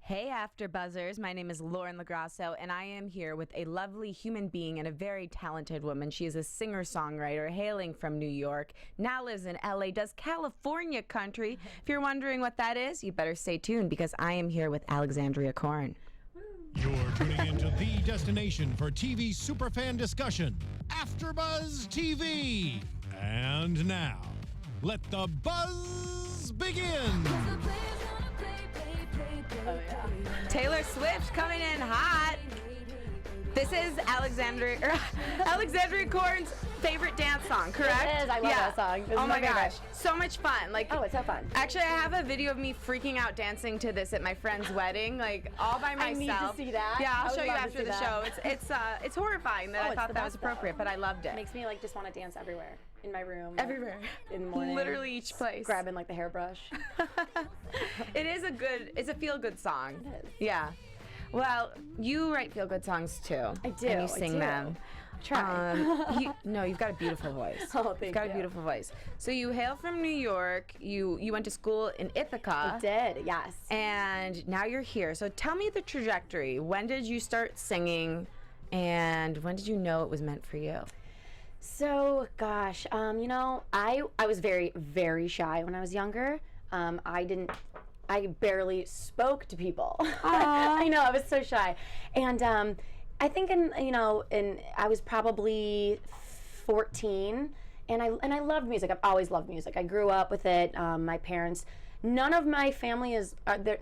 Hey AfterBuzzers, my name is Lauren LoGrasso and I am here with a lovely human being and a very talented woman. She is a singer-songwriter hailing from New York, now lives in LA, does California country. If you're wondering what that is, you better stay tuned because I am here with Alexandria Corn. You're tuning into the destination for TV superfan discussion, AfterBuzz TV. And now, let the buzz begin. Taylor Swift coming in hot. This is Alexandria Corn's favorite dance song, correct? It is. I love that song. Oh my gosh, so much fun. Like, oh, it's so fun. Actually, I have a video of me freaking out dancing to this at my friend's wedding, like all by myself. I need to see that. Yeah, I'll show you after the show. It's horrifying that I thought that was appropriate, but I loved it. It makes me like just want to dance everywhere. In my room. Everywhere. In the morning. Literally each place. Grabbing like the hairbrush. It's a feel-good song. It is. Yeah. Well, you write feel-good songs too. I do. And you sing them. Try. You've got a beautiful voice. Oh, thank you. You've got a beautiful voice. So you hail from New York. You went to school in Ithaca. I did, yes. And now you're here. So tell me the trajectory. When did you start singing, and when did you know it was meant for you? So, gosh, I was very, very shy when I was younger. I barely spoke to people. I know, I was so shy. And I think I was probably 14, and I loved music. I've always loved music. I grew up with it. My parents, none of my family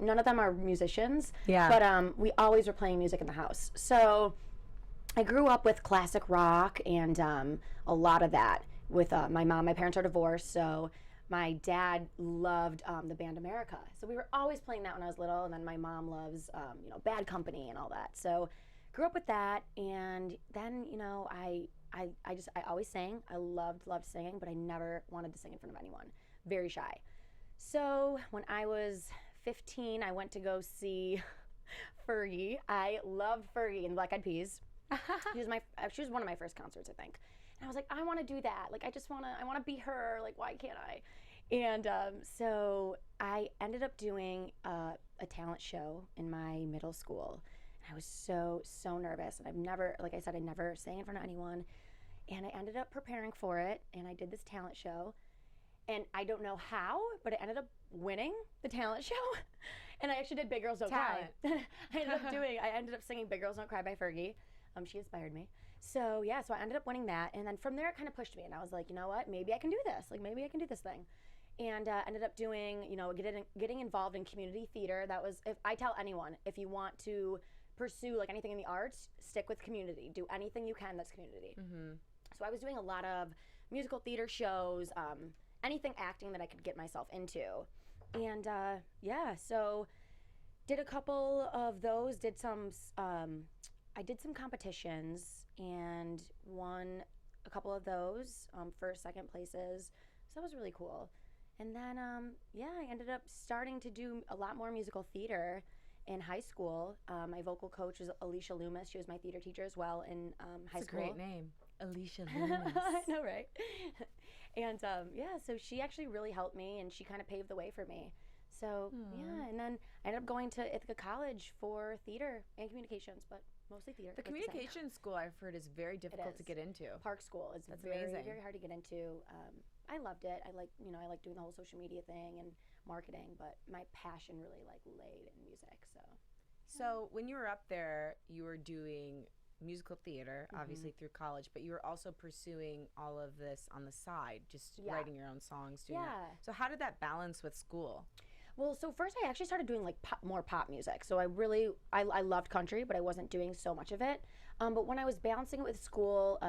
none of them are musicians. Yeah. But we always were playing music in the house. So I grew up with classic rock and a lot of that with my mom. My parents are divorced, so my dad loved the band America. So we were always playing that when I was little, and then my mom loves, Bad Company and all that. So grew up with that, and then, I always sang. I loved singing, but I never wanted to sing in front of anyone. Very shy. So when I was 15, I went to go see Fergie. I loved Fergie and Black Eyed Peas. She was one of my first concerts, I think. And I was like, I want to do that. Like, I want to be her. Like, why can't I? And so I ended up doing a talent show in my middle school. And I was so nervous. And I never sang in front of anyone. And I ended up preparing for it. And I did this talent show. And I don't know how, but I ended up winning the talent show. And I actually did Big Girls Don't Cry. I ended up singing Big Girls Don't Cry by Fergie. She inspired me. So yeah, so I ended up winning that, and then from there it kind of pushed me, and I was like, you know what, maybe I can do this. Like, maybe I can do this thing. And ended up doing, getting involved in community theater. That was, if I tell anyone, if you want to pursue like anything in the arts, stick with community. Do anything you can that's community. Mm-hmm. So I was doing a lot of musical theater shows, anything acting that I could get myself into. And so did a couple of those, I did some competitions and won a couple of those, first, second places. So that was really cool. And then, I ended up starting to do a lot more musical theater in high school. My vocal coach was Alicia Loomis. She was my theater teacher as well in high school. That's a great name, Alicia Loomis. I know, right? And so she actually really helped me, and she kind of paved the way for me. So, and then I ended up going to Ithaca College for theater and communications, but mostly theater. The communications school, I've heard, is very difficult to get into. Park School is amazing. Very hard to get into. I loved it. I like doing the whole social media thing and marketing, but my passion really laid in music. So when you were up there, you were doing musical theater, obviously through college, but you were also pursuing all of this on the side, just writing your own songs. So how did that balance with school? Well, so first I actually started doing more pop music. So I loved country, but I wasn't doing so much of it. But when I was balancing it with school,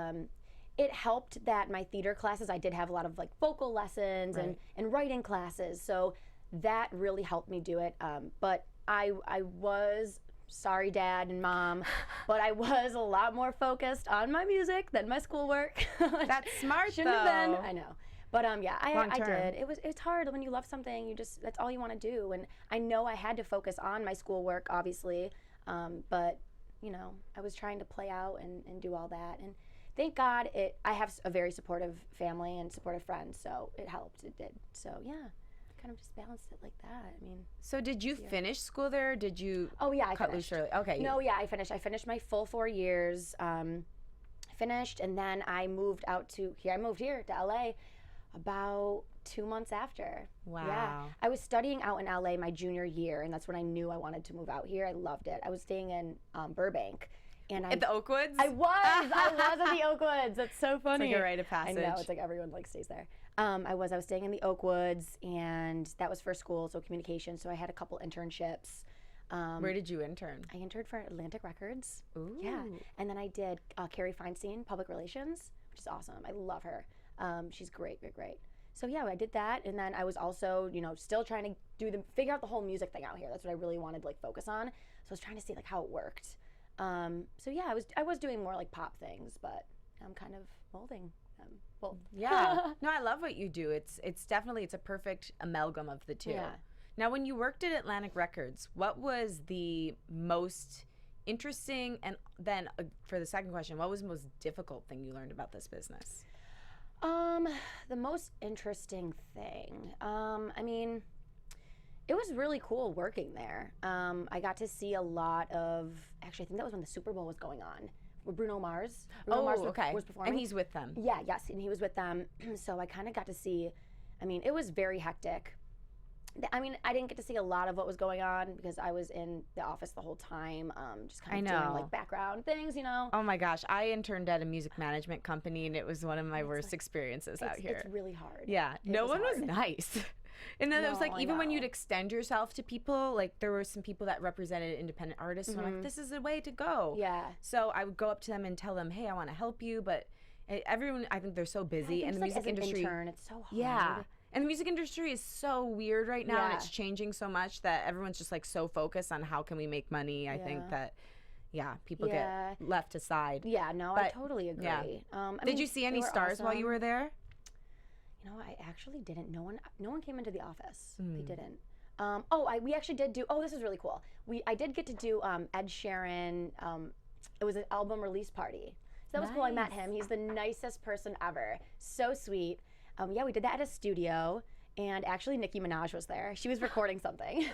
it helped that my theater classes, I did have a lot of vocal lessons and writing classes. So that really helped me do it. But I was, sorry Dad and Mom, but I was a lot more focused on my music than my schoolwork. That's smart, Shouldn't though. have been. I know. But I did. It's hard when you love something. That's all you want to do. And I know I had to focus on my schoolwork, obviously. But I was trying to play out and do all that. And thank God I have a very supportive family and supportive friends. So it helped. It did. So yeah. kind of just balanced it like that. I mean. So did you finish school there? Or did you? Oh yeah, I cut finished. loose early? Okay. No, yeah, I finished. I finished my full 4 years. Finished, and then I moved I moved here to LA about 2 months after. Wow. Yeah. I was studying out in LA my junior year, and that's when I knew I wanted to move out here. I loved it. I was staying in Burbank. And At the Oakwoods? I was at the Oakwoods. That's so funny. It's like a rite of passage. I know, it's like everyone like stays there. I was staying in the Oakwoods, and that was for school, so communication. So I had a couple internships. Where did you intern? I interned for Atlantic Records. Ooh. Yeah, and then I did Carrie Feinstein, Public Relations, which is awesome. I love her. She's great. So yeah, I did that, and then I was also, still trying to figure out the whole music thing out here. That's what I really wanted to like focus on. So I was trying to see like how it worked. So yeah, I was doing more like pop things, but I'm kind of molding them. Well, yeah. No, I love what you do. It's a perfect amalgam of the two. Yeah. Now, when you worked at Atlantic Records, what was the most interesting, and then for the second question, what was the most difficult thing you learned about this business? The most interesting thing, I mean, it was really cool working there. I got to see a lot of, actually, I think that was when the Super Bowl was going on, with Bruno Mars. Okay. Was performing. And he's with them. Yeah, yes, and he was with them. So I kind of got to see, I mean, it was very hectic. I mean, I didn't get to see a lot of what was going on because I was in the office the whole time, just kind of doing like background things, Oh my gosh, I interned at a music management company, and it was one of my worst experiences out here. It's really hard. Yeah, no one was nice. And then it was like, even when you'd extend yourself to people, like there were some people that represented independent artists, and I'm like, this is the way to go. Yeah. So I would go up to them and tell them, hey, I want to help you, but everyone, I think they're so busy, and the music industry. Intern, it's so hard. Yeah. And the music industry is so weird right now, and it's changing so much that everyone's just like so focused on how can we make money. I think that, people get left aside. Yeah, no, I totally agree. Yeah. Did you see any stars while you were there? I actually didn't. No one came into the office. They didn't. We actually did do. Oh, this is really cool. I did get to do Ed Sheeran. It was an album release party. So that was cool. I met him. He's the nicest person ever. So sweet. We did that at a studio, and actually Nicki Minaj was there. She was recording something.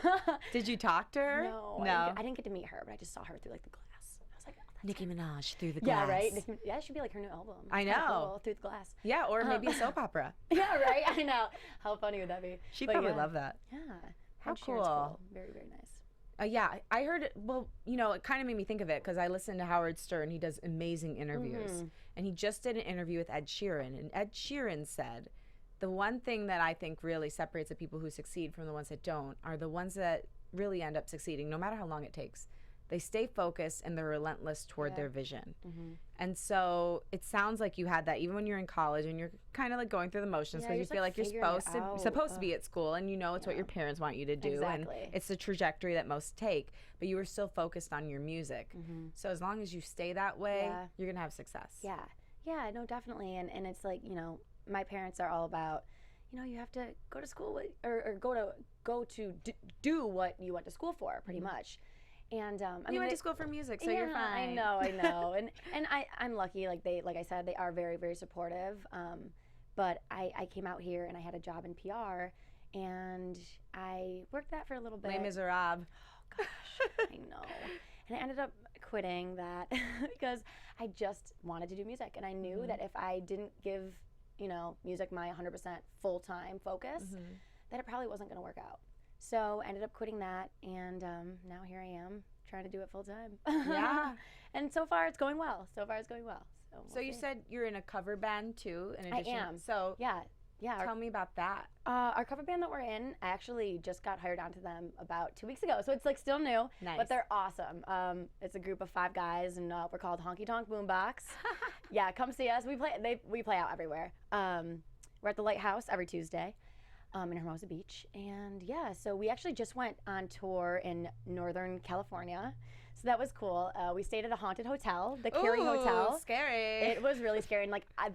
Did you talk to her? No. I didn't get to meet her, but I just saw her through like the glass. I was like, oh, Nicki Minaj through the glass. Yeah, right? Yeah, it should be like her new album. I know. Cool, through the glass. Yeah, or maybe a soap opera. Yeah, right? I know. How funny would that be? She'd probably love that. Yeah. How cool. Very, very nice. I heard it. Well, it kind of made me think of it because I listened to Howard Stern. He does amazing interviews. And he just did an interview with Ed Sheeran. And Ed Sheeran said, the one thing that I think really separates the people who succeed from the ones that don't are the ones that really end up succeeding, no matter how long it takes. They stay focused and they're relentless toward their vision. And so it sounds like you had that even when you're in college and you're kind of like going through the motions because you feel like you're supposed to be at school and it's what your parents want you to do. Exactly. And it's the trajectory that most take, but you were still focused on your music. So as long as you stay that way, you're going to have success. Yeah, no, definitely. And it's like, my parents are all about, you have to go to school or go to do what you went to school for, pretty much. And you went to school for music, so you're fine. I know. and I'm lucky. Like I said, they are very, very supportive. But I came out here and I had a job in PR, and I worked that for a little bit. Les Miserables. Oh gosh, I know. And I ended up quitting that because I just wanted to do music, and I knew that if I didn't give music my 100% full-time focus, that it probably wasn't going to work out. So I ended up quitting that, and now here I am trying to do it full-time. Yeah. And so far it's going well. So So you said you're in a cover band too, in addition. I am. So yeah. Tell me about that. Our cover band that we're in, I actually just got hired onto them about 2 weeks ago. So it's like still new, but they're awesome. It's a group of 5 guys, and we're called Honky Tonk Boombox. Yeah, come see us. We play out everywhere. We're at the Lighthouse every Tuesday in Hermosa Beach. And yeah, so we actually just went on tour in Northern California. So that was cool. We stayed at a haunted hotel, the Carrie Hotel. Scary. It was really scary. And like I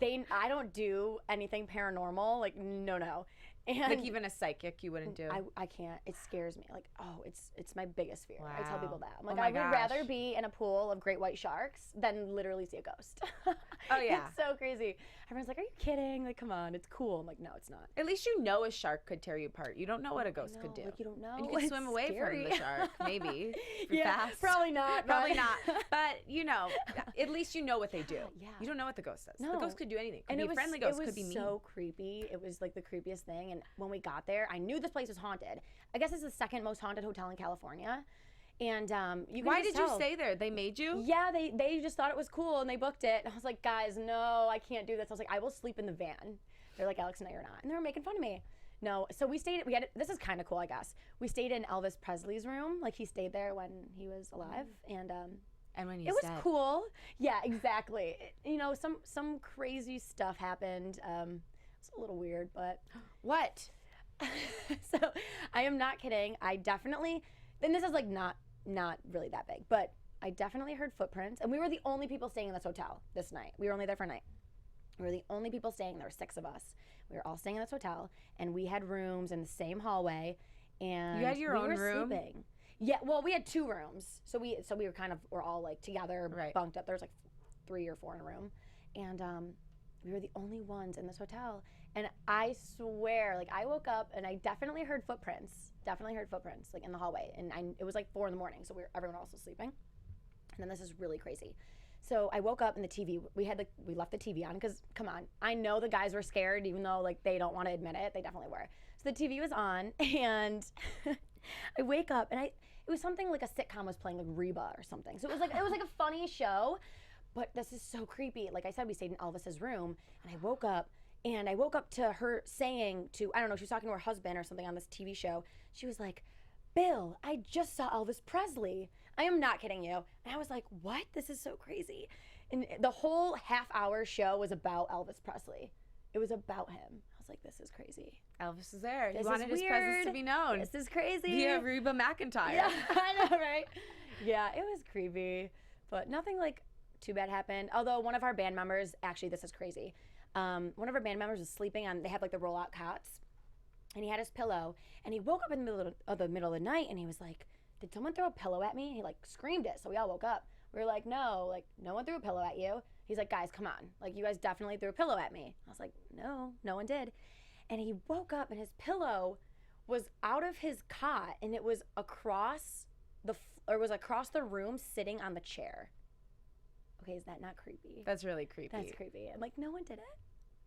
don't do anything paranormal. Like no. And like even a psychic you wouldn't do? I can't. It scares me. Like, oh, it's my biggest fear. I tell people Wow. that. I'm Oh like, my I would gosh. rather be in a pool of great white sharks than literally see a ghost. Oh, yeah. It's so crazy. Everyone's like, are you kidding? Like, come on, it's cool. I'm like, no, it's not. At least you know a shark could tear you apart. You don't know what a ghost could do. Like, you don't know. And you can It's swim away scary. from the shark, maybe. If you're Yeah, fast. probably not. Probably but- not. But, you know, at least you know what they do. Yeah. You don't know what the ghost does. The No. ghost could do anything. Could And be it a was friendly ghost. It was Could be mean. so creepy. It was like the creepiest thing. And when we got there, I knew this place was haunted. I guess it's the second most haunted hotel in California. And you can Why just did you tell. stay there? They made you? Yeah, they just thought it was cool and they booked it. And I was like, guys, no, I can't do this. I was like, I will sleep in the van. They're like, Alex, no, you're not. And they were making fun of me. No, so we had, this is kind of cool, I guess. We stayed in Elvis Presley's room. Like, he stayed there when he was alive. And And when it was cool. Yeah, exactly. You know, some crazy stuff happened. It's a little weird, but What? so I am not kidding. I definitely, and this is like not really that big, but I definitely heard footprints. And we were the only people staying in this hotel this night. We were only there for a night. We were the only people staying. There were 6 of us. We were all staying in this hotel, and we had rooms in the same hallway. And You had your we own were room? Sleeping. Yeah, well, we had 2 rooms, so we were all like together, Right. bunked up. There was like 3 or 4 in a room, and we were the only ones in this hotel. And I swear, like, I woke up and I definitely heard footprints, like in the hallway. And it was like 4 in the morning, so everyone else was sleeping. And then this is really crazy. So I woke up and the TV, we left the TV on because, come on, I know the guys were scared, even though like they don't want to admit it. They definitely were. So the TV was on, and I wake up and it was something like a sitcom was playing, like Reba or something. So it was like a funny show, but this is so creepy. Like I said, we stayed in Elvis's room, and I woke up to her saying to, I don't know, she was talking to her husband or something on this TV show. She was like, Bill, I just saw Elvis Presley. I am not kidding you. And I was like, what? This is so crazy. And the whole half-hour show was about Elvis Presley. It was about him. I was like, this is crazy. Elvis is there. This He wanted is his presence to weird. be known. This is crazy. Via Reba McEntire. Yeah, I know, right? Yeah, it was creepy. But nothing like too bad happened. Although one of our band members, actually this is crazy. One of our band members was sleeping on, they have like the roll-out cots. And he had his pillow, and he woke up in the middle of the night, and he was like, did someone throw a pillow at me? And he like screamed it, so we all woke up. We were like, no one threw a pillow at you. He's like, guys, come on. Like, you guys definitely threw a pillow at me. I was like, no one did. And he woke up, and his pillow was out of his cot, and it was across the room sitting on the chair. Okay, is that not creepy? That's really creepy. That's creepy. I'm like, no one did it.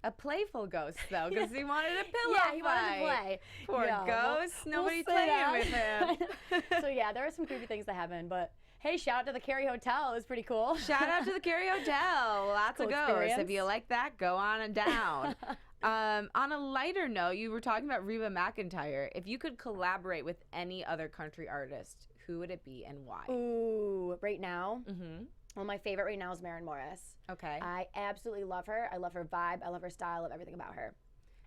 A playful ghost, though, because he wanted a pillow Yeah, he wanted to fight. play. Poor Yeah, ghost. Nobody's say playing that. with him. So yeah, there were some creepy things that happened, but hey, shout out to the Cary Hotel. It was pretty cool. Shout out to the Cary Hotel. Lots Cool of ghosts. experience. If you like that, go on and down. On a lighter note, you were talking about Reba McEntire. If you could collaborate with any other country artist, who would it be and why? Ooh, right now? Mm-hmm. Well, my favorite right now is Maren Morris. Okay. I absolutely love her. I love her vibe. I love her style. I love everything about her.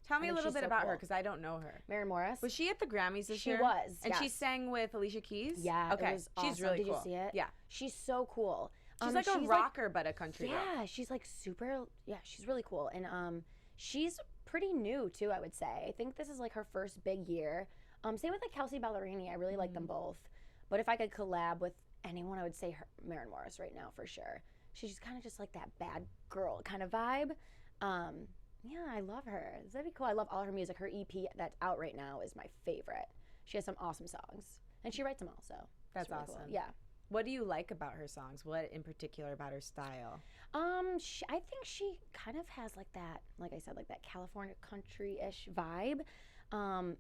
Tell me I a think little she's bit so about her, cool. because I don't know her. Maren Morris? Was she at the Grammys this She year? was, And she yes. sang with Alicia Keys? Yeah, Okay. it was She's awesome. really Did cool. you see it? Yeah. She's so cool. She's like a rocker, but a country girl. Yeah, she's like super, she's really cool. And she's pretty new too, I would say. I think this is like her first big year. Same with like Kelsey Ballerini. I really like them both. But if I could collab with anyone, I would say Maren Morris right now for sure. She's kind of just like that bad girl kind of vibe. Yeah, I love her. That'd be cool. I love all her music. Her EP that's out right now is my favorite. She has some awesome songs. And she writes them all, so That's it's really awesome. Cool. Yeah. What do you like about her songs? What in particular about her style? I think she kind of has like that, like I said, like that California country-ish vibe.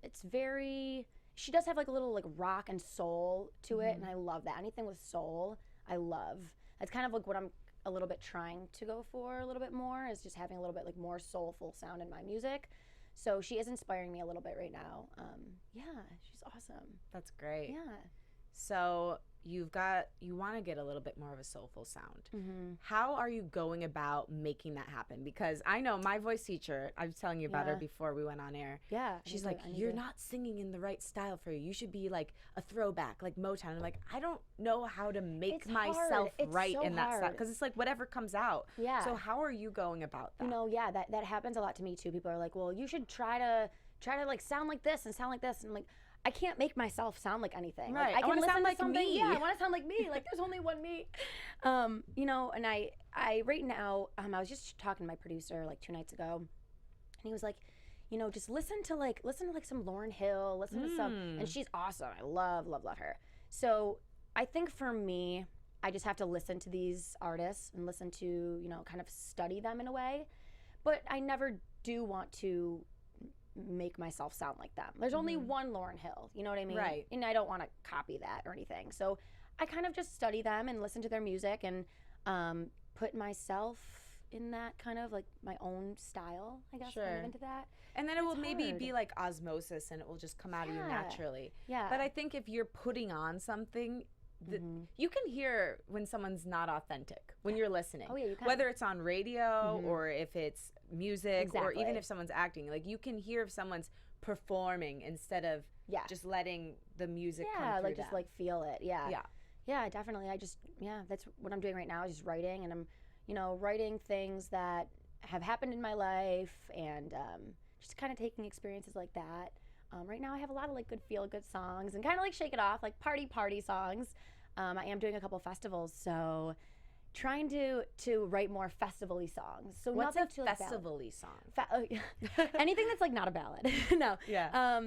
It's very, she does have like a little like rock and soul to it, and I love that. Anything with soul, I love. It's kind of like what I'm a little bit trying to go for a little bit more, is just having a little bit like more soulful sound in my music. So she is inspiring me a little bit right now. Yeah, she's awesome. That's great. Yeah. So you want to get a little bit more of a soulful sound. Mm-hmm. How are you going about making that happen? Because I know my voice teacher, I was telling you about her Yeah. before we went on air. Yeah. She's like, you're not singing in the right style for you. You should be like a throwback, like Motown. I'm like, I don't know how to make It's myself hard. It's right so in that style. hard. Because it's like whatever comes out. Yeah. So how are you going about that? You know, yeah, that happens a lot to me too. People are like, well, you should try try to like sound like this and sound like this, and I'm like, I can't make myself sound like anything. Right. Like, I wanna can sound like something. me. Yeah, I want to sound like me. Like there's only one me. You know, and I right now, I was just talking to my producer like 2 nights ago, and he was like, you know, just listen to like some Lauryn Hill, listen to some, and she's awesome. I love her. So I think for me, I just have to listen to these artists and listen to, you know, kind of study them in a way. But I never do want to make myself sound like them. There's only one Lauryn Hill, you know what I mean? Right. And I don't want to copy that or anything. So I kind of just study them and listen to their music and put myself in that kind of like my own style, I guess, kind of into that. And then it will It's maybe hard. be like osmosis and it will just come out of you naturally. Yeah. But I think if you're putting on something, you can hear when someone's not authentic when you're listening. Oh, yeah, you can. Whether it's on radio or if it's music or even Exactly. if someone's acting. Like you can hear if someone's performing instead of just letting the music come through like just them. like feel it. Yeah. Yeah. Yeah, definitely. That's what I'm doing right now, is just writing, and I'm, you know, writing things that have happened in my life, and just kind of taking experiences like that. Right now I have a lot of like good feel-good songs and kind of like shake it off, like party songs. I am doing a couple festivals, so trying to write more festival-y songs. So What's nothing a too like festival-y song? anything that's like not a ballad. No. Yeah.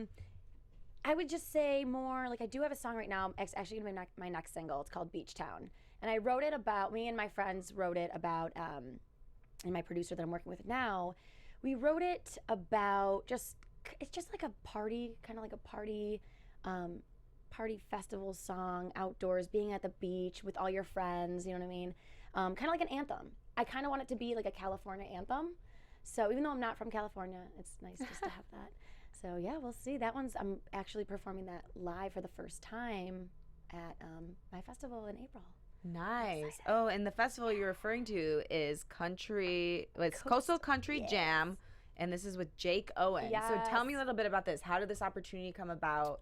I would just say more like, I do have a song right now. It's actually gonna be my next single. It's called Beach Town, and I wrote it about, me and my friends wrote it about, and my producer that I'm working with now, we wrote it about it's just like a party, kind of like a party festival song, outdoors, being at the beach with all your friends, you know what I mean? Kind of like an anthem. I kind of want it to be like a California anthem. So even though I'm not from California, it's nice just to have that. So yeah, we'll see. I'm actually performing that live for the first time at my festival in April. Nice. Oh, and the festival you're referring to is Coastal Country Jam, and this is with Jake Owen. So tell me a little bit about this. How did this opportunity come about,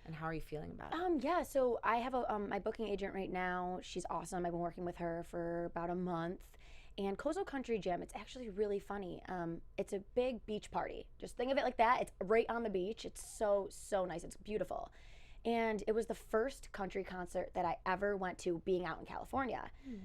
and how are you feeling about it? Yeah, so I have my booking agent right now. She's awesome. I've been working with her for about a month. And Coastal Country Jam, it's actually really funny. It's a big beach party. Just think of it like that. It's right on the beach. It's so nice. It's beautiful. And it was the first country concert that I ever went to being out in California.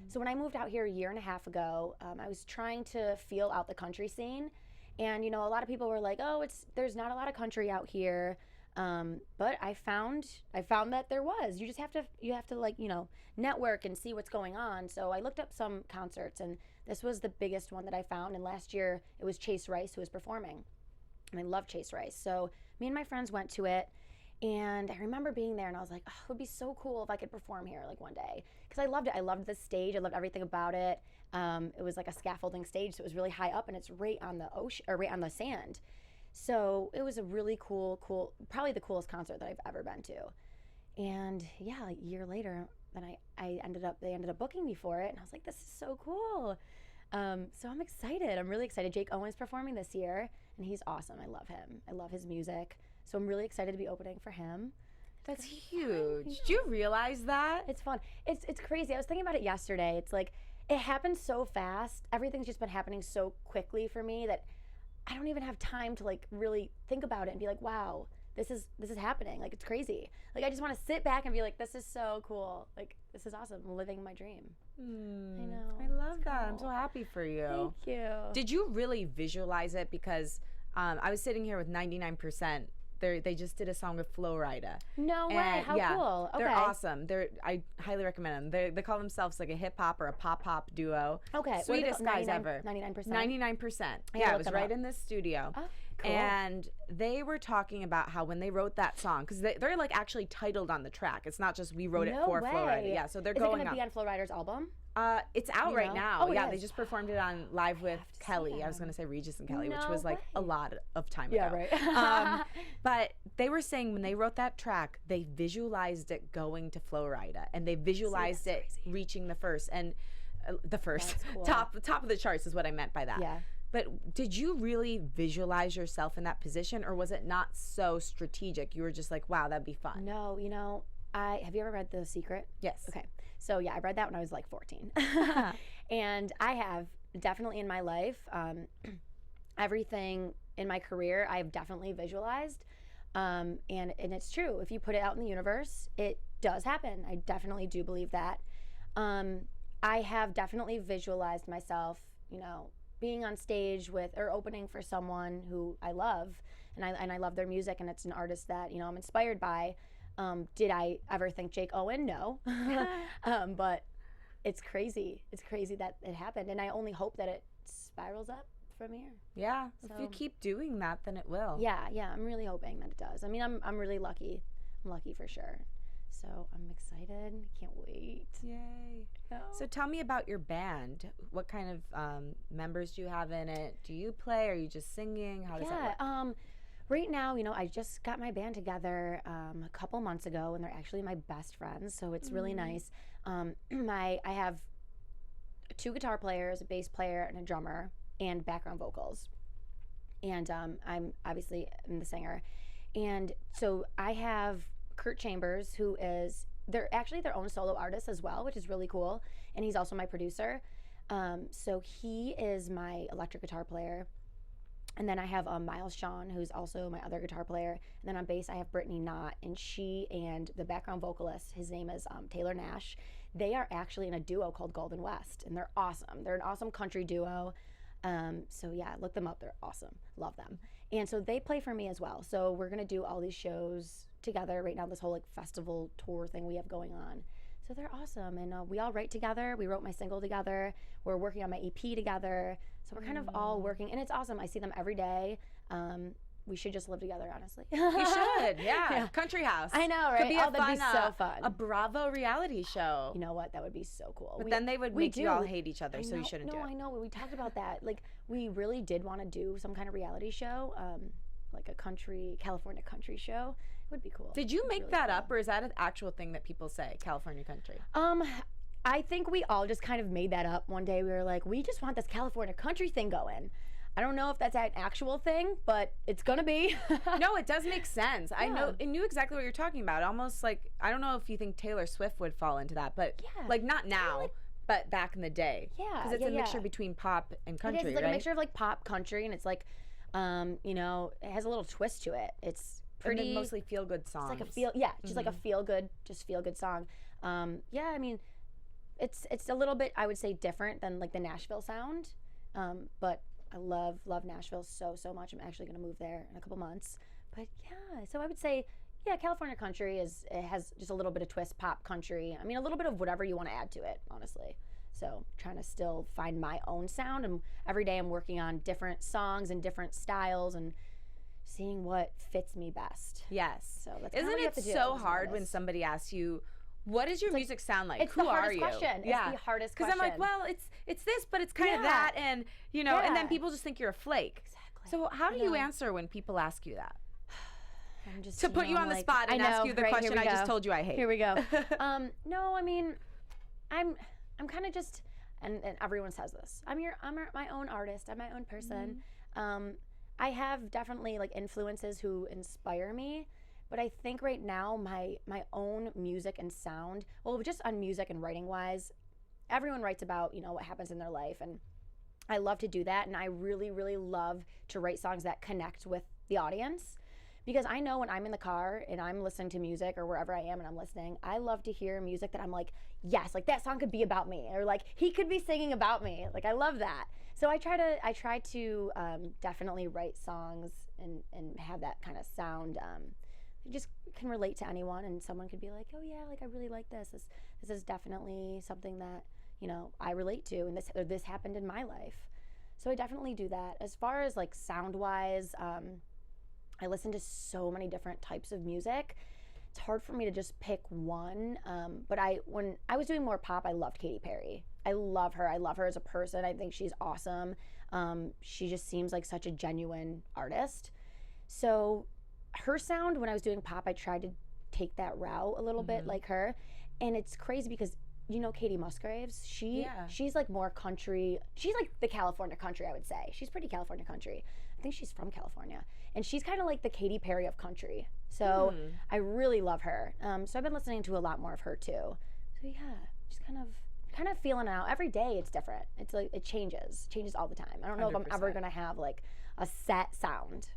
So when I moved out here a year and a half ago, I was trying to feel out the country scene. And, you know, a lot of people were like, oh, there's not a lot of country out here. But I found that there was. You just have to like, you know, network and see what's going on. So I looked up some concerts, and this was the biggest one that I found. And last year it was Chase Rice who was performing. And I love Chase Rice. So me and my friends went to it. And I remember being there, and I was like, oh, it would be so cool if I could perform here like one day. Because I loved it. I loved the stage. I loved everything about it. It was like a scaffolding stage, so it was really high up, and it's right on the ocean, or right on the sand. So it was a really cool, probably the coolest concert that I've ever been to. And yeah, like a year later, then they ended up booking me for it, and I was like, this is so cool. So I'm excited. I'm really excited. Jake Owen's performing this year, and he's awesome. I love him. I love his music. So I'm really excited to be opening for him. That's huge. Do you realize that? It's fun. It's crazy. I was thinking about it yesterday. It's like, it happened so fast. Everything's just been happening so quickly for me that I don't even have time to like really think about it and be like, wow, this is happening. Like, it's crazy. Like, I just want to sit back and be like, this is so cool. Like, this is awesome. I'm living my dream. I know. I love that. I'm so happy for you. Thank you. Did you really visualize it? Because I was sitting here with 99%. They just did a song with Flo Rida. No way. How cool. Okay. They're awesome. I highly recommend them. They call themselves like a hip hop or a pop duo. Okay. Sweetest guys ever. 99%. 99%. Yeah, it was right in this studio. Oh, cool. And they were talking about how when they wrote that song, because they're like actually titled on the track. It's not just we wrote it for Flo Rida. Yeah, so they're Is going it going to on. be on Flo Rida's album? It's out right now. Oh, yeah, it they is. just performed it on live with Kelly. I was going to say Regis and Kelly, which was like a lot of time ago. Right. But they were saying when they wrote that track, they visualized it going to Flo Rida, and they visualized it reaching the first and the first cool. top of the charts is what I meant by that. Yeah. But did you really visualize yourself in that position, or was it not so strategic? You were just like, wow, that'd be fun. No, you know, have you ever read The Secret? Yes. Okay. So yeah, I read that when I was like 14. And I have definitely in my life, everything in my career, I've definitely visualized. And it's true. If you put it out in the universe, it does happen. I definitely do believe that. I have definitely visualized myself, you know, being on stage with or opening for someone who I love, and I love their music, and it's an artist that, you know, I'm inspired by. Did I ever think Jake Owen? No. But it's crazy. It's crazy that it happened, and I only hope that it spirals up from here. Yeah, So, if you keep doing that, then it will. Yeah, I'm really hoping that it does. I mean, I'm really lucky. I'm lucky for sure. So I'm excited. Can't wait. Yay. Oh. So tell me about your band. What kind of members do you have in it? Do you play? Are you just singing? How does that work? Right now, you know, I just got my band together a couple months ago, and they're actually my best friends, so it's really nice. I have 2 guitar players, a bass player, and a drummer, and background vocals. And I'm the singer. And so I have Kurt Chambers, who is, they're actually their own solo artist as well, which is really cool. And he's also my producer. So he is my electric guitar player. And then I have Miles Shawn, who's also my other guitar player. And then on bass, I have Brittany Knott, and she and the background vocalist, his name is Taylor Nash. They are actually in a duo called Golden West, and they're awesome. They're an awesome country duo. So yeah, look them up. They're awesome. Love them. And so they play for me as well. So we're gonna do all these shows together right now. This whole like festival tour thing we have going on. So they're awesome, and we all write together. We wrote my single together. We're working on my EP together. So we're kind of all working, and it's awesome. I see them every day. We should just live together, honestly. You should, yeah. Country House. I know, right? Could be that'd be so fun. A Bravo reality show. You know what? That would be so cool. But then they would make you all hate each other, so you shouldn't do it. No, I know. We talked about that. Like, we really did want to do some kind of reality show, like a California country show. It would be cool. Did you make that up, or is that an actual thing that people say, California country? I think we all just kind of made that up one day. We were like, we just want this California country thing going. I don't know if that's an actual thing, but it's gonna be. No, it does make sense. Yeah. I knew exactly what you're talking about. Almost like, I don't know if you think Taylor Swift would fall into that, but like not now, but back in the day. Yeah, because it's a mixture between pop and country, It's like a mixture of like pop, country, and it's like, you know, it has a little twist to it. It's pretty mostly feel good songs. It's like just like a feel good song. Yeah, I mean, it's a little bit, I would say, different than like the Nashville sound, but I love Nashville so much. I'm actually going to move there in a couple months. But yeah, so I would say, yeah, California country it has just a little bit of twist, pop country. I mean, a little bit of whatever you want to add to it, honestly. So trying to still find my own sound, and every day I'm working on different songs and different styles and seeing what fits me best. Yes. So that's Isn't it so hard when somebody asks you, what does your music sound like? Who are you? It's the hardest question. Yeah. It's the hardest question. Because I'm like, well, it's this, but it's kind of that, and you know, and then people just think you're a flake. Exactly. So how do you answer when people ask you that? I'm just, to put you on the spot and ask you the question I just told you I hate. Here we go. No, I mean, I'm kind of just, and everyone says this. I'm my own artist. I'm my own person. I have definitely like influences who inspire me. But I think right now my own music and sound, well, just on music and writing wise, everyone writes about, you know, what happens in their life, and I love to do that, and I really, really love to write songs that connect with the audience, because I know when I'm in the car and I'm listening to music or wherever I am and I'm listening, I love to hear music that I'm like, yes, like that song could be about me, or like he could be singing about me. Like I love that. So I try to definitely write songs and have that kind of sound. You just can relate to anyone, and someone could be like, oh yeah, like I really like this. This is definitely something that, you know, I relate to, and this happened in my life. So I definitely do that. As far as like sound wise, I listen to so many different types of music. It's hard for me to just pick one. But when I was doing more pop, I loved Katy Perry. I love her. I love her as a person. I think she's awesome. She just seems like such a genuine artist. So her sound, when I was doing pop, I tried to take that route a little bit like her. And it's crazy because, you know, Katie Musgraves, she's like more country. She's like the California country, I would say. She's pretty California country. I think she's from California. And she's kind of like the Katy Perry of country. So I really love her. So I've been listening to a lot more of her too. So yeah, just kind of kind of feeling out. Every day it's different. It's like it changes all the time. I don't know if I'm ever 100%. gonna have like a set sound.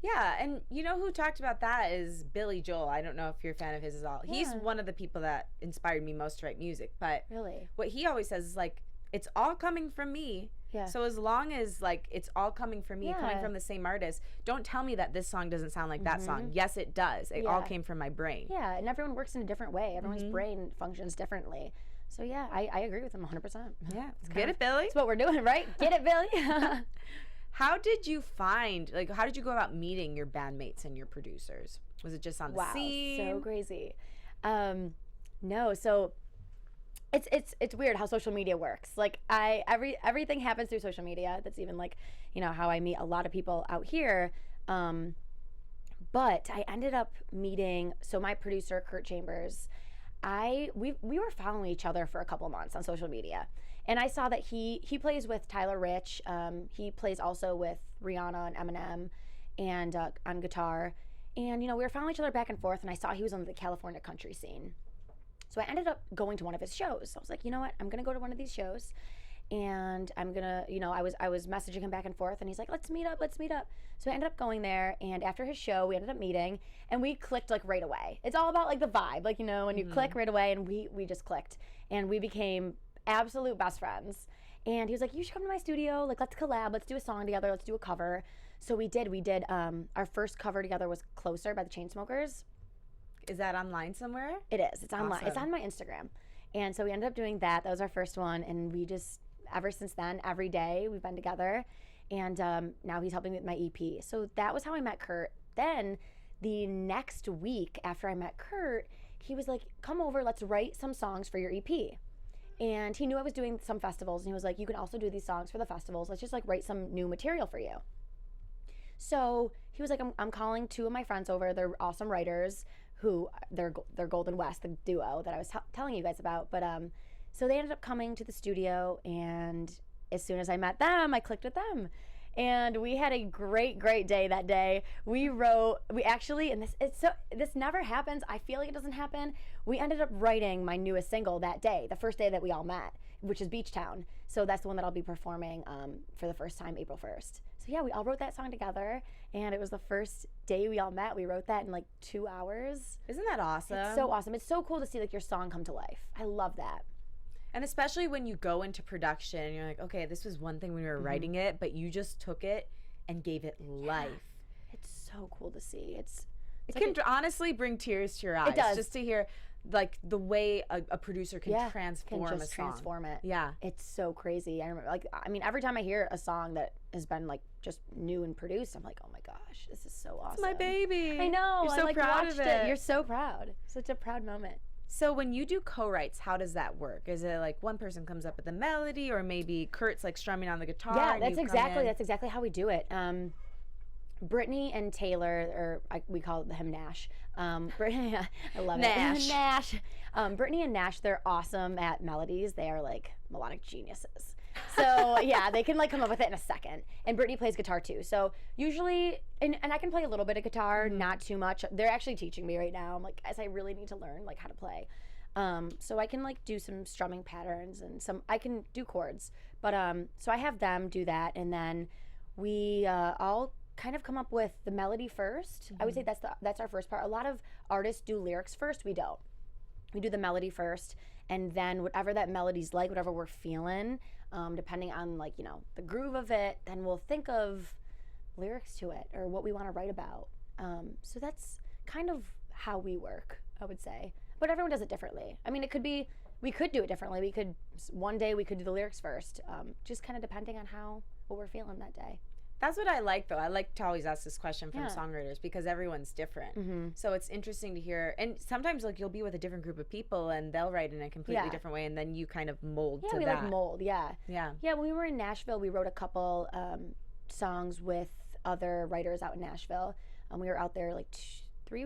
Yeah, and you know who talked about that is Billy Joel. I don't know if you're a fan of his at all. He's one of the people that inspired me most to write music. But Really? what he always says is like, it's all coming from me. Yeah. So as long as like it's all coming from me, coming from the same artist, don't tell me that this song doesn't sound like that song. Yes, it does. It all came from my brain. Yeah, and everyone works in a different way. Everyone's brain functions differently. So yeah, I agree with him 100%. Yeah. Get it, Billy? That's what we're doing, right? Get it, Billy? How did you find, like, how did you go about meeting your bandmates and your producers? Was it just on the scene? So crazy. No, so it's weird how social media works. Like everything happens through social media. That's even like, you know, how I meet a lot of people out here. But I ended up meeting, so my producer, Kurt Chambers, we were following each other for a couple of months on social media. And I saw that he plays with Tyler Rich. He plays also with Rihanna and Eminem and on guitar. And, you know, we were following each other back and forth, and I saw he was on the California country scene. So I ended up going to one of his shows. I was like, you know what? I'm going to go to one of these shows. And I'm going to, you know, I was messaging him back and forth, and he's like, let's meet up. So I ended up going there, and after his show, we ended up meeting, and we clicked like right away. It's all about like the vibe, like, you know, when you click right away, and we just clicked. And we became absolute best friends. And he was like, you should come to my studio. Like, let's collab. Let's do a song together. Let's do a cover. So we did. Our first cover together was Closer by the Chainsmokers. Is that online somewhere? It is. It's online. Awesome. It's on my Instagram. And so we ended up doing that. That was our first one. And we just, ever since then, every day we've been together. And now he's helping me with my EP. So that was how I met Kurt. Then the next week after I met Kurt, he was like, come over, let's write some songs for your EP. And he knew I was doing some festivals, and he was like, you can also do these songs for the festivals. Let's just like write some new material for you. So he was like, I'm calling two of my friends over. They're awesome writers who, they're Golden West, the duo that I was telling you guys about. But so they ended up coming to the studio, and as soon as I met them, I clicked with them. And we had a great day that day. We actually, and this never happens. I feel like it doesn't happen. We ended up writing my newest single that day, the first day that we all met, which is Beach Town. So that's the one that I'll be performing for the first time, April 1st. So yeah, we all wrote that song together, and it was the first day we all met. We wrote that in like 2 hours. Isn't that awesome? It's so awesome. It's so cool to see like your song come to life. I love that. And especially when you go into production and you're like, okay, this was one thing when we were writing it, but you just took it and gave it life. It's so cool to see. It can honestly bring tears to your eyes. It does. Just to hear like the way a producer can transform can just a song. transform it. Yeah. It's so crazy. I remember, like, I mean, every time I hear a song that has been like just new and produced, I'm like, oh my gosh, this is so awesome. It's my baby. I know. You're so I proud watched of it. You're so proud. Such a proud moment. So when you do co-writes, how does that work? Is it like one person comes up with a melody, or maybe Kurt's like strumming on the guitar? Yeah, and that's you come in? exactly how we do it. Brittany and Taylor, we call him Nash. Brittany, I love Nash. it. Nash. Brittany and Nash, they're awesome at melodies. They are like melodic geniuses. So yeah, they can like come up with it in a second. And Brittany plays guitar too. So usually, and I can play a little bit of guitar, not too much. They're actually teaching me right now. I'm like, guys, I really need to learn like how to play. So I can like do some strumming patterns and I can do chords. But so I have them do that, and then we all kind of come up with the melody first. I would say that's our first part. A lot of artists do lyrics first. We don't. We do the melody first, and then whatever that melody's like, whatever we're feeling, depending on like, you know, the groove of it, then we'll think of lyrics to it or what we want to write about. So that's kind of how we work, I would say. But everyone does it differently. I mean, we could do it differently. One day we could do the lyrics first, just kind of depending on what we're feeling that day. That's what I like, though. I like to always ask this question from songwriters because everyone's different. So it's interesting to hear. And sometimes, like, you'll be with a different group of people and they'll write in a completely different way, and then you kind of mold to that. Yeah, we like mold, yeah. Yeah. Yeah, when we were in Nashville, we wrote a couple songs with other writers out in Nashville. We were out there like 2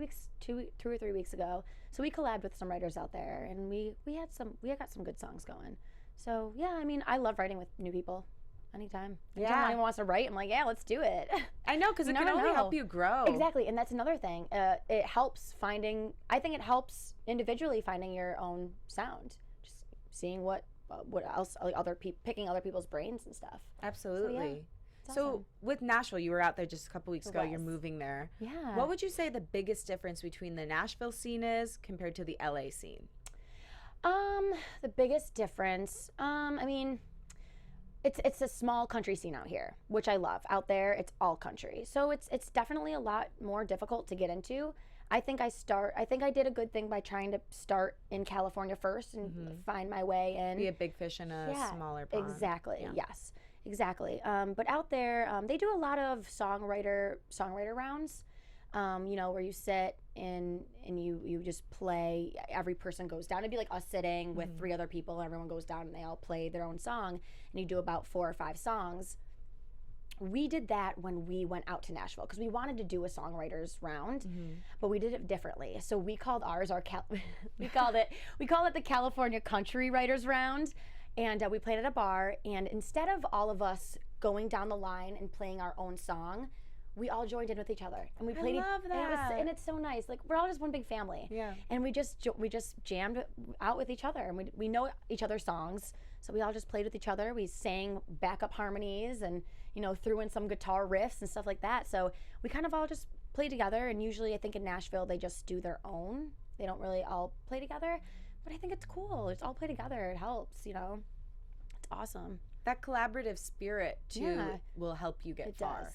or 3 weeks ago. So we collabed with some writers out there, and we got some good songs going. So yeah, I mean, I love writing with new people. Anytime anyone wants to write, I'm like, yeah, let's do it. I know, because it can only help you grow. Exactly, and that's another thing. It helps I think it helps individually finding your own sound. Just seeing what what else, like picking other people's brains and stuff. Absolutely. It's So awesome. with Nashville, you were out there just a couple weeks ago. You're was. moving there. Yeah. What would you say the biggest difference between the Nashville scene is compared to the LA scene? The biggest difference, I mean, it's a small country scene out here, which I love. Out there, it's all country, so it's definitely a lot more difficult to get into. I think I did a good thing by trying to start in California first and find my way in. Be a big fish in a smaller pond. Exactly. Yeah. Yes. Exactly. But out there, they do a lot of songwriter rounds. Where you sit and you just play. Every person goes down. It'd be like us sitting with 3 other people, and everyone goes down and they all play their own song, and you do about 4 or 5 songs. We did that when we went out to Nashville because we wanted to do a songwriters round, but we did it differently. So we called ours we called it the California Country Writers Round, and we played at a bar. And instead of all of us going down the line and playing our own song, we all joined in with each other, and we played. I love that. And it's so nice. Like, we're all just one big family. Yeah. And we just jammed out with each other, and we know each other's songs, so we all just played with each other. We sang backup harmonies, and threw in some guitar riffs and stuff like that. So we kind of all just played together. And usually, I think in Nashville they just do their own. They don't really all play together, but I think it's cool. It's all play together. It helps. It's awesome. That collaborative spirit too Yeah. will help you get It far. does.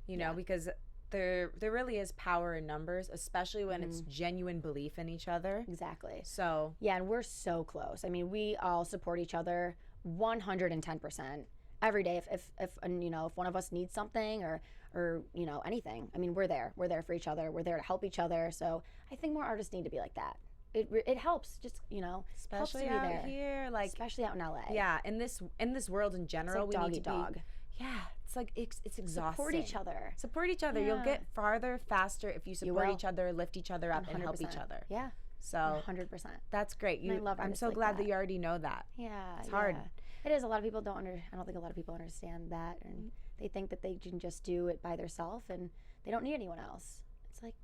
Yeah. Because there really is power in numbers, especially when it's genuine belief in each other. Exactly. So Yeah, and we're so close. I mean, we all support each other 110% every day. If one of us needs something or anything, I mean, we're there. We're there for each other. We're there to help each other. So I think more artists need to be like that. It helps, just helps to especially be out there. here, like Especially out in LA. yeah, in this world in general, like we dog need eat to dog. be. Yeah, it's like it's exhausting. Support each other. Support each other. You'll Yeah. get farther faster if you support will. each other, lift each other up, and help each 100%. other. Yeah. So 100%. that's great. And I love I'm artists so like glad that that. you already know that. Yeah. It's hard. It is. A lot of people don't I don't think a lot of people understand that, and they think that they can just do it by themselves and they don't need anyone else. It's like,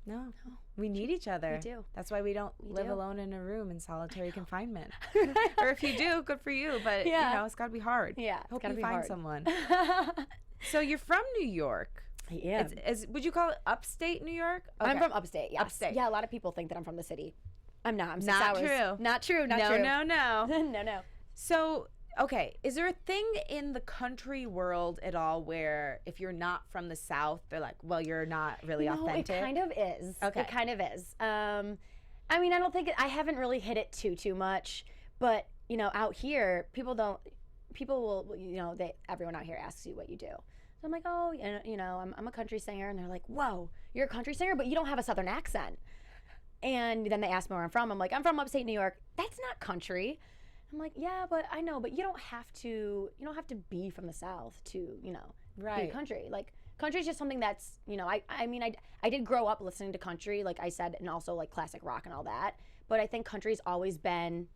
No, we need each other. We do. That's why we don't live do. alone in a room in solitary confinement. Or if you do, good for you. But Yeah. it's got to be hard. Yeah, it's Hope gotta you be find hard. someone. So you're from New York. Yeah. Would you call it upstate New York? I'm Okay. from upstate. Yes. Upstate. Yeah, a lot of people think that I'm from the city. I'm not. I'm 6 Not hours. true. Not true. Not No, true. no, no. No. So, okay, is there a thing in the country world at all where if you're not from the South, they're like, well, you're not really No, authentic? it kind of is. Okay. It kind of is. I mean, I don't think I haven't really hit it too much, but out here, people will, everyone out here asks you what you do. So I'm like, oh, I'm a country singer, and they're like, whoa, you're a country singer, but you don't have a Southern accent. And then they ask me where I'm from. I'm like, I'm from upstate New York. That's not country. I'm like, yeah, but I know, but you don't have to be from the South to, be Right. country. Like, country is just something that's, I mean, I did grow up listening to country, like I said, and also like classic rock and all that. But I think country's always been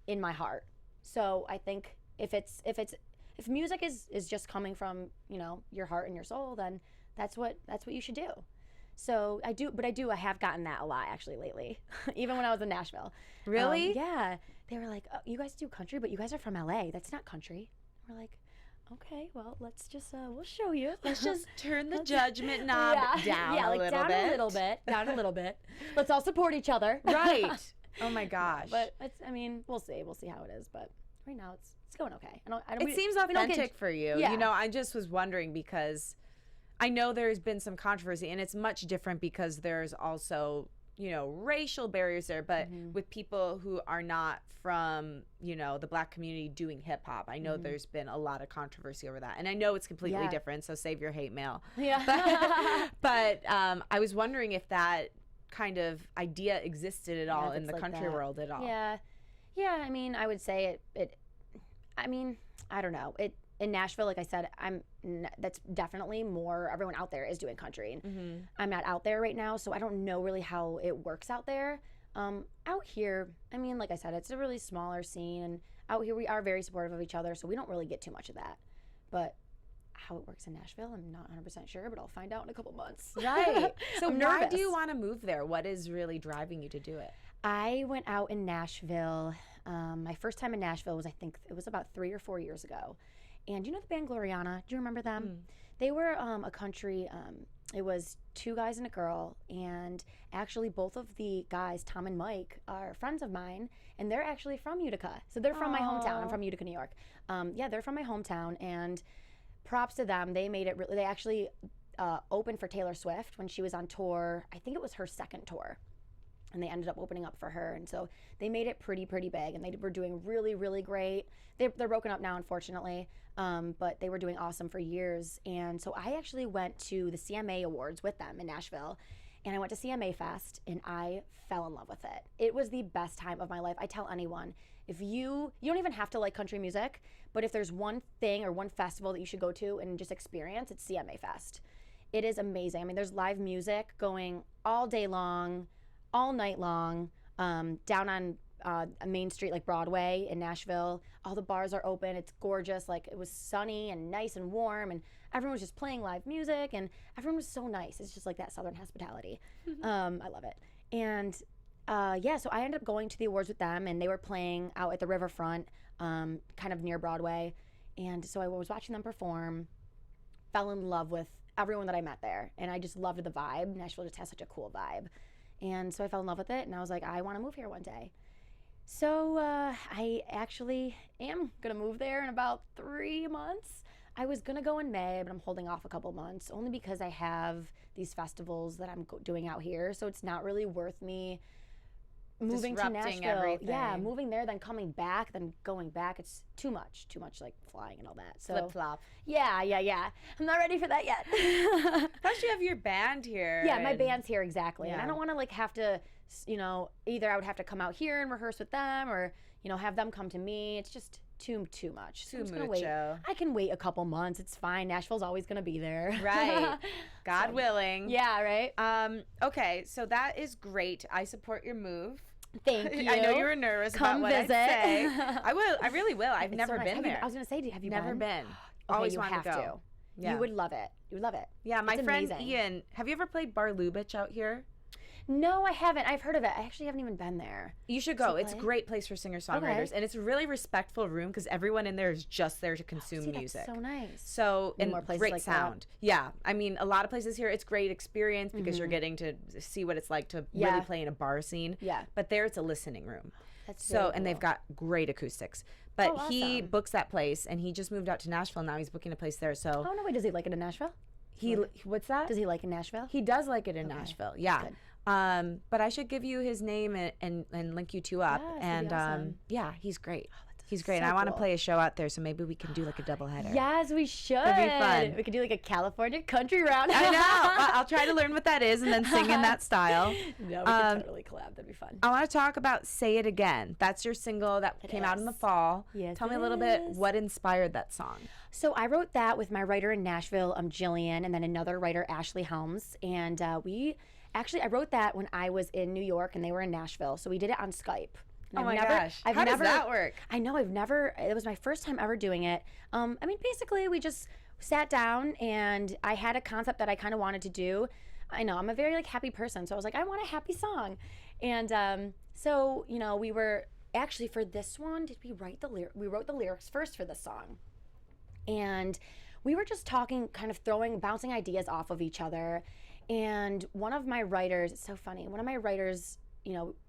in my heart. So I think if music is just coming from, your heart and your soul, then that's what you should do. So I have gotten that a lot actually lately, even when I was in Nashville. Really? Yeah. They were like, oh, you guys do country, but you guys are from LA. That's not country. We're like, okay, well, let's just, we'll show you. Let's just turn the judgment knob down yeah, a like little down bit. a little bit, down a little bit. Let's all support each other. Right. Oh my gosh. But we'll see. We'll see how it is. But right now it's going okay. It seems we don't get- authentic for you. Yeah. I just was wondering because I know there's been some controversy, and it's much different because there's also, racial barriers there, but with people who are not from, the Black community doing hip hop, I know there's been a lot of controversy over that. And I know it's completely Yeah. different, so save your hate mail. Yeah. But I was wondering if that kind of idea existed at all if in it's the like country that. world at all. Yeah. I mean, I would say I don't know. In Nashville, like I said, that's definitely more, everyone out there is doing country. And I'm not out there right now, so I don't know really how it works out there. Out here, I mean, like I said, it's a really smaller scene, and out here we are very supportive of each other, so we don't really get too much of that. But how it works in Nashville, I'm not 100% sure, but I'll find out in a couple months. Right. So I'm why do nervous. you want to move there? What is really driving you to do it? I went out in Nashville My first time in Nashville was, I think it was about 3 or 4 years ago. And you know the band Gloriana? Do you remember them? They were a country, it was 2 guys and a girl, and actually both of the guys, Tom and Mike, are friends of mine, and they're actually from Utica. So they're from my hometown. I'm from Utica, New York. Yeah, they're from my hometown, and props to them. They made it really, they actually opened for Taylor Swift when she was on tour. I think it was her second tour. And they ended up opening up for her. And so they made it pretty big. And they were doing really, really great. They're broken up now, unfortunately. But they were doing awesome for years. And so I actually went to the CMA Awards with them in Nashville. And I went to CMA Fest, and I fell in love with it. It was the best time of my life. I tell anyone, if you don't even have to like country music, but if there's one thing or one festival that you should go to and just experience, it's CMA Fest. It is amazing. I mean, there's live music going all day long, all night long, down on Main Street, like Broadway in Nashville. All the bars are open. It's gorgeous. Like, it was sunny and nice and warm, and everyone was just playing live music, and everyone was so nice. It's just like that Southern hospitality. I love it. And yeah, so I ended up going to the awards with them, and they were playing out at the riverfront, kind of near Broadway. And so I was watching them perform, fell in love with everyone that I met there, and I just loved the vibe. Nashville just has such a cool vibe. And so I fell in love with it, and I was like, I want to move here one day. So I actually am going to move there in about 3 months. I was going to go in May, but I'm holding off a couple months, only because I have these festivals that I'm doing out here. So it's not really worth me moving to Nashville. Everything. Yeah, moving there, then coming back, then going back. It's too much like flying and all that. So Flip-flop. Yeah. I'm not ready for that yet. Plus you have your band here. Yeah, my band's here, exactly. Yeah. And I don't want to like have to, either I would have to come out here and rehearse with them, or, have them come to me. It's just too much. So I'm just gonna wait. I can wait a couple months. It's fine. Nashville's always gonna be there. Right. God willing. Yeah, right. Okay, so that is great. I support your move. Thank you. I know you were nervous Come about what visit. I'd say. I will. I really will. I've It's never so nice. been there. I was gonna say, have you Never been. Okay, Always you wanted have to go. Yeah. You would love it. You would love it. Yeah, my It's friend amazing. Ian. Have you ever played Bar Lubitsch out here? No, I haven't. I've heard of it. I actually haven't even been there. You should go. It's a great place for singer-songwriters, and it's a really respectful room because everyone in there is just there to consume music. That's so nice. So, and more places great like sound. Yeah, I mean, a lot of places here, it's great experience because you're getting to see what it's like to really play in a bar scene. Yeah. But there, it's a listening room. That's So, really and they've cool. got great acoustics. But he awesome. books that place, and he just moved out to Nashville. Now he's booking a place there. So Oh no, wait. Does he like it in Nashville? what's that? Does he like it in Nashville? He does like it in Nashville. Yeah. Good. But I should give you his name and link you two up. Yes, that'd and be awesome. yeah, he's great. He's great. so And I want to cool. play a show out there, so maybe we can do like a double header. Yes, we should. That'd be fun. We could do like a California country round. I know. I'll try to learn what that is and then sing in that style. No, we could totally collab. That'd be fun. I want to talk about Say It Again. That's your single that came out in the is. fall. Yes, Tell me a it little bit is. what inspired that song. So I wrote that with my writer in Nashville, Jillian, and then another writer, Ashley Helms. And I wrote that when I was in New York and they were in Nashville. So we did it on Skype. And Oh my I've gosh. I've How never, does that work? I know, it was my first time ever doing it. I mean, basically we just sat down and I had a concept that I kind of wanted to do. I know, I'm a very like happy person. So I was like, I want a happy song. And so, we were actually for this one, did we write the lyrics? We wrote the lyrics first for this song. And we were just talking, kind of bouncing ideas off of each other. And one of my writers, it's so funny, one of my writers,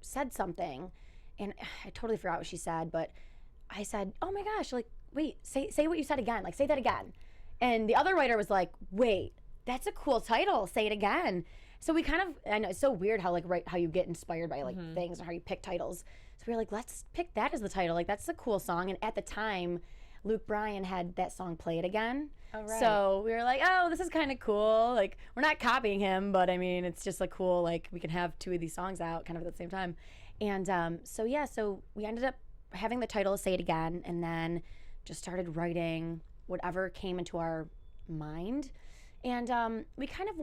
said something, and I totally forgot what she said, but I said, oh my gosh, like, wait, say what you said again, like, say that again. And the other writer was like, wait, that's a cool title, say it again. So we kind of, I know it's so weird how how you get inspired by like things or how you pick titles. So we were like, let's pick that as the title, like that's a cool song. And at the time, Luke Bryan had that song Play It Again. Oh, right. So we were like, oh, this is kind of cool. Like, we're not copying him, but I mean, it's just like cool, like we can have two of these songs out kind of at the same time. And so we ended up having the title Say It Again, and then just started writing whatever came into our mind. And we kind of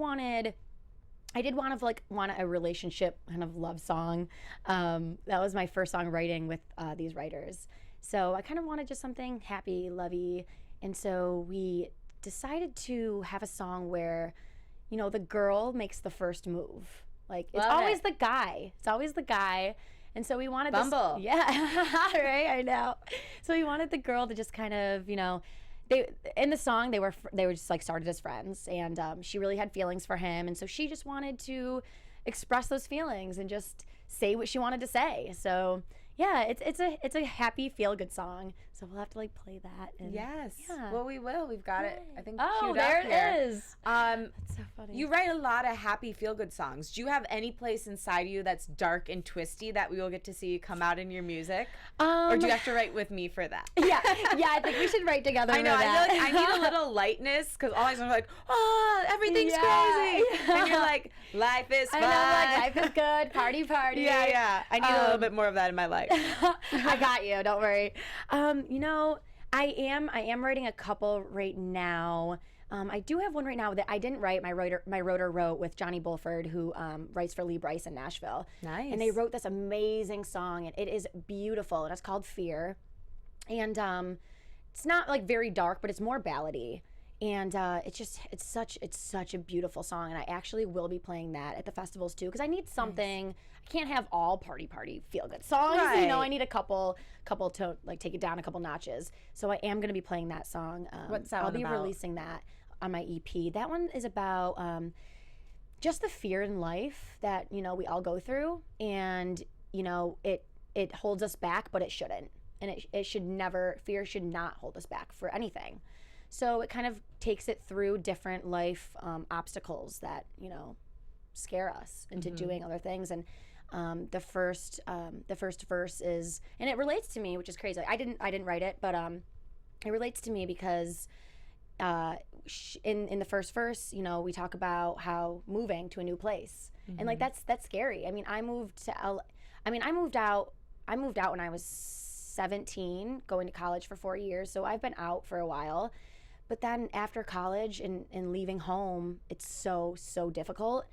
I did want a relationship kind of love song. That was my first song writing with these writers. So I kind of wanted just something happy, lovey. And so we decided to have a song where, the girl makes the first move. Like, it's always the guy. It's always the guy. And so we wanted Bumble. this. Yeah, right. I know. So we wanted the girl to just kind of, they in the song they were just like started as friends, and she really had feelings for him, and so she just wanted to express those feelings and just say what she wanted to say. So yeah, it's a happy feel good song. So we'll have to like play that. And, Yes. Yeah. Well, we will. We've got it. I think. Oh, queued there up here. it is. That's so funny. You write a lot of happy feel-good songs. Do you have any place inside you that's dark and twisty that we will get to see come out in your music? Or do you have to write with me for that? Yeah, I think we should write together. I know. for that. I feel like I need a little lightness because all my songs are like, oh, everything's Yeah, crazy. yeah. And you're like, life is fun. I know, like life is good, party. Yeah. I need a little bit more of that in my life. I got you. Don't worry. I am writing a couple right now. I do have one right now that I didn't write. My writer wrote with Johnny Bulford, who writes for Lee Bryce in Nashville. Nice. And they wrote this amazing song, and it is beautiful, and it's called Fear. And it's not like very dark, but it's more ballady. And it's such a beautiful song, and I actually will be playing that at the festivals too, because I need something. Nice. I can't have all party feel good songs. Right. I need a couple to like take it down a couple notches. So I am going to be playing that song. What's that I'll be about? releasing that on my EP. That one is about just the fear in life that we all go through, and it holds us back, but it shouldn't, and it should never. Fear should not hold us back for anything. So it kind of takes it through different life obstacles that scare us into doing other things. And the first verse is, and it relates to me, which is crazy. I didn't write it, but it relates to me because in the first verse, we talk about how moving to a new place, and like that's scary. I mean, I moved out when I was 17, going to college for 4 years. So I've been out for a while. But then after college and leaving home, it's so difficult.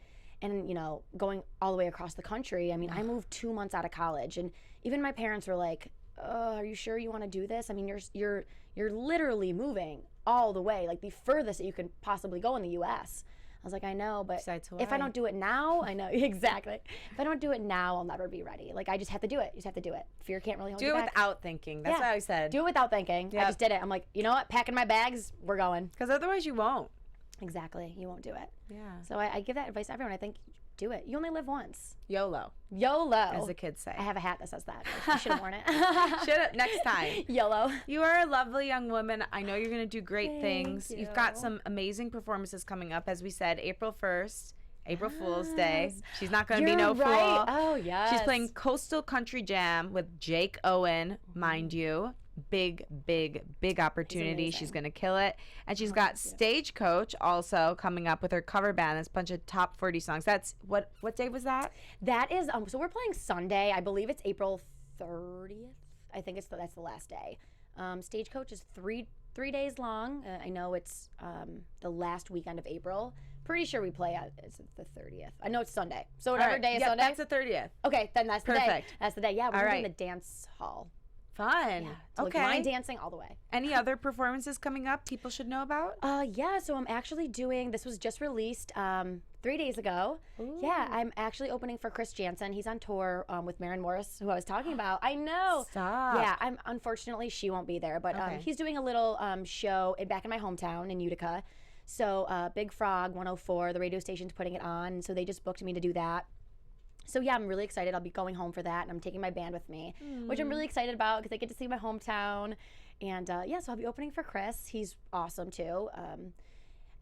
And, going all the way across the country, I mean, I moved 2 months out of college, and even my parents were like, are you sure you want to do this? I mean, you're literally moving all the way, like the furthest that you could possibly go in the U.S. I was like, I know, but if I don't do it now, I know, exactly. If I don't do it now, I'll never be ready. Like, I just have to do it. You just have to do it. Fear can't really hold you back. Do it without thinking. That's what I said. Do it without thinking. Yep. I just did it. I'm like, you know what? Packing my bags, we're going. Because otherwise you won't. Exactly. You won't do it. Yeah. So I give that advice to everyone. I think do it. You only live once. YOLO. As the kids say. I have a hat that says that. You should have worn it. Should have next time. YOLO. You are a lovely young woman. I know you're going to do great things. You've got some amazing performances coming up. As we said, April 1st. April Fool's Day. She's not going to be no fool. Oh, yes. She's playing Coastal Country Jam with Jake Owen, mind you. Big opportunity. She's going to kill it. And she's got Stagecoach also coming up with her cover band. That's a bunch of top 40 songs. That's what day was that? That is so we're playing Sunday. I believe it's April 30th. I think that's the last day. Stagecoach is three days long. I know it's the last weekend of April. Pretty sure we play it's the 30th. I know it's Sunday. So whatever day is Sunday. That's the 30th. Okay, then that's the day. Perfect. That's the day. Yeah, we're doing the dance hall. Fun. Yeah, so like line dancing all the way. Any other performances coming up people should know about? Yeah, so I'm actually doing, this was just released 3 days ago. Ooh. Yeah, I'm actually opening for Chris Jansen. He's on tour with Maren Morris, who I was talking about. I know. Stop. Yeah, unfortunately she won't be there, but he's doing a little show back in my hometown in Utica. So Big Frog 104, the radio station's putting it on, so they just booked me to do that. So yeah, I'm really excited. I'll be going home for that, and I'm taking my band with me, which I'm really excited about because I get to see my hometown. And so I'll be opening for Chris. He's awesome too.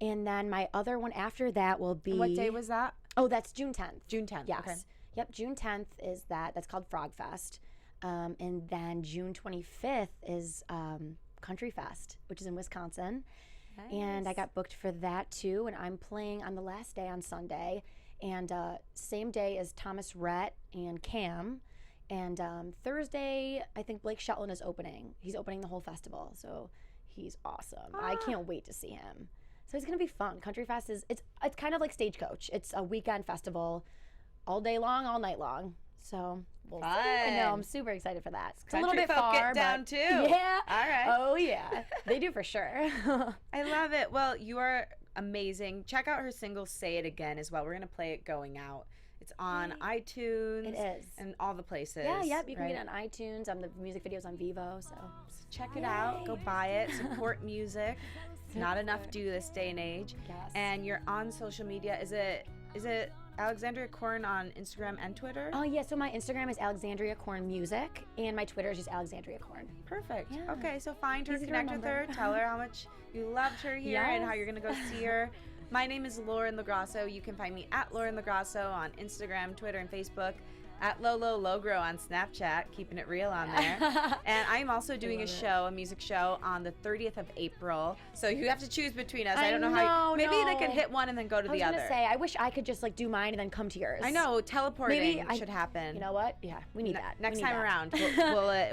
And then my other one after that will be. What day was that? Oh, that's June 10th. June 10th. Yes. Okay. Yep. June 10th is that. That's called Frog Fest. And then June 25th is Country Fest, which is in Wisconsin. Nice. And I got booked for that too. And I'm playing on the last day on Sunday. And same day as Thomas Rhett and Cam. And Thursday, I think Blake Shetland is opening. He's opening the whole festival. So he's awesome. I can't wait to see him. So it's going to be fun. Country Fest it's kind of like Stagecoach. It's a weekend festival all day long, all night long. So we'll see. I know, I'm super excited for that. It's a little bit far, get down too. Yeah. All right. Oh, yeah. They do for sure. I love it. Well, you are amazing. Check out her single Say It Again as well. We're going to play it going out. It's on iTunes. It is. And all the places. Yeah, yep. You can right? get it on iTunes. The music videos on Vivo. So Check it out. Go buy it. Support music. It's not enough due this day and age. Yes. And you're on social media. Is it Alexandria Corn on Instagram and Twitter? Oh yeah, so my Instagram is Alexandria Corn Music, and my Twitter is just Alexandria Corn. Perfect. Yeah. Okay, so find her, Easy to connect with her, remember. tell her how much you loved her here and how you're gonna go see her. My name is Lauren LoGrasso. You can find me at Lauren LoGrasso on Instagram, Twitter, and Facebook. At LoGrasso on Snapchat, keeping it real on there. And I'm also doing a music show on the 30th of April. So you have to choose between us. I don't know how. Maybe they could hit one and then go to the other. I was gonna say, I wish I could just like do mine and then come to yours. I know, teleporting Maybe should happen. You know what? Yeah, we need that. Next We need time that. around,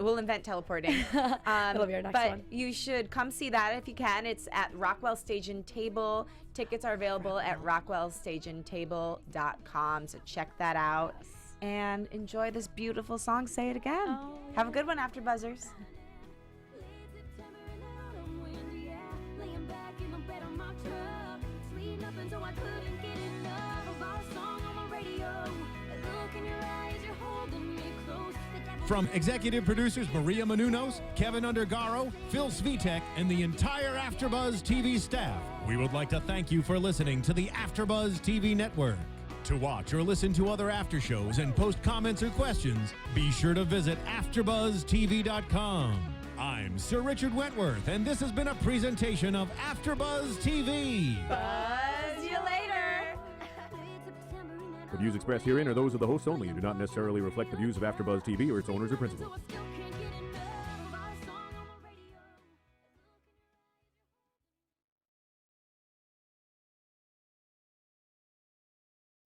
we'll invent teleporting. That'll be our next but one. you should come see that if you can. It's at Rockwell Stage and Table. Tickets are available at rockwellstageandtable.com. So check that out. And enjoy this beautiful song. Say it again. Oh, Have a good one, After Buzzers. From executive producers Maria Menounos, Kevin Undergaro, Phil Svitek, and the entire AfterBuzz TV staff, we would like to thank you for listening to the AfterBuzz TV network. To watch or listen to other after shows and post comments or questions, be sure to visit AfterBuzzTV.com. I'm Sir Richard Wentworth, and this has been a presentation of AfterBuzz TV. Buzz you later. The views expressed herein are those of the hosts only and do not necessarily reflect the views of AfterBuzz TV or its owners or principals.